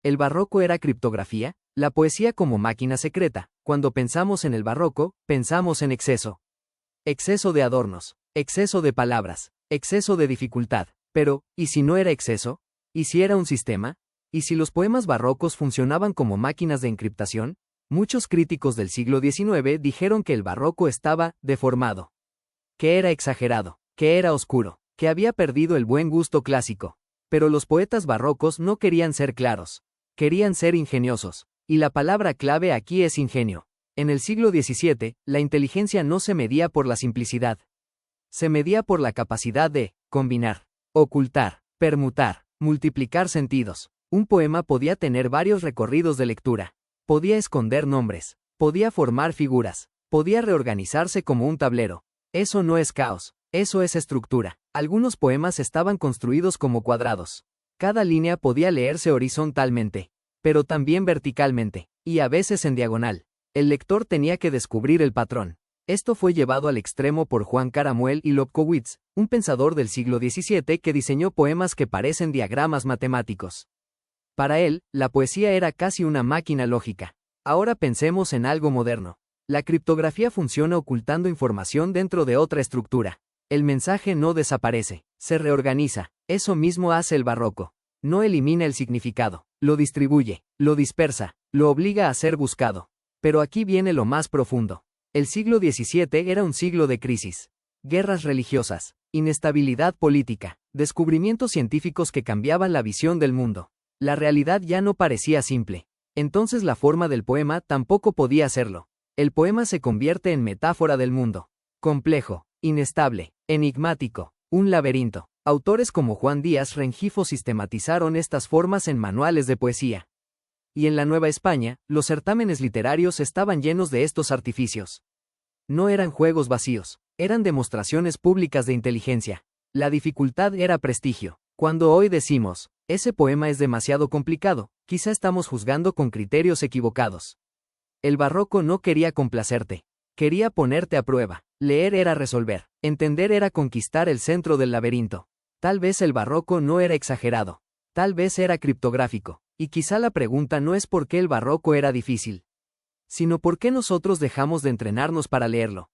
¿El barroco era criptografía? La poesía como máquina secreta. Cuando pensamos en el barroco, pensamos en exceso. Exceso de adornos, exceso de palabras, exceso de dificultad. Pero, ¿y si no era exceso? ¿Y si era un sistema? ¿Y si los poemas barrocos funcionaban como máquinas de encriptación? Muchos críticos del siglo XIX dijeron que el barroco estaba deformado, que era exagerado, que era oscuro, que había perdido el buen gusto clásico. Pero los poetas barrocos no querían ser claros, querían ser ingeniosos, y la palabra clave aquí es ingenio. En el siglo XVII, la inteligencia no se medía por la simplicidad. Se medía por la capacidad de combinar, ocultar, permutar, multiplicar sentidos. Un poema podía tener varios recorridos de lectura. Podía esconder nombres, podía formar figuras, podía reorganizarse como un tablero. Eso no es caos, eso es estructura. Algunos poemas estaban construidos como cuadrados. Cada línea podía leerse horizontalmente, pero también verticalmente, y a veces en diagonal. El lector tenía que descubrir el patrón. Esto fue llevado al extremo por Juan Caramuel y Lobkowitz, un pensador del siglo XVII que diseñó poemas que parecen diagramas matemáticos. Para él, la poesía era casi una máquina lógica. Ahora pensemos en algo moderno. La criptografía funciona ocultando información dentro de otra estructura. El mensaje no desaparece, se reorganiza. Eso mismo hace el barroco. No elimina el significado, lo distribuye, lo dispersa, lo obliga a ser buscado. Pero aquí viene lo más profundo. El siglo XVII era un siglo de crisis. Guerras religiosas, inestabilidad política, descubrimientos científicos que cambiaban la visión del mundo. La realidad ya no parecía simple. Entonces la forma del poema tampoco podía hacerlo. El poema se convierte en metáfora del mundo. Complejo, inestable, enigmático, un laberinto. Autores como Juan Díaz Rengifo sistematizaron estas formas en manuales de poesía. Y en la Nueva España, los certámenes literarios estaban llenos de estos artificios. No eran juegos vacíos, eran demostraciones públicas de inteligencia. La dificultad era prestigio. Cuando hoy decimos, ese poema es demasiado complicado, quizá estamos juzgando con criterios equivocados. El barroco no quería complacerte, quería ponerte a prueba. Leer era resolver, entender era conquistar el centro del laberinto. Tal vez el barroco no era exagerado, tal vez era criptográfico, y quizá la pregunta no es por qué el barroco era difícil, sino por qué nosotros dejamos de entrenarnos para leerlo.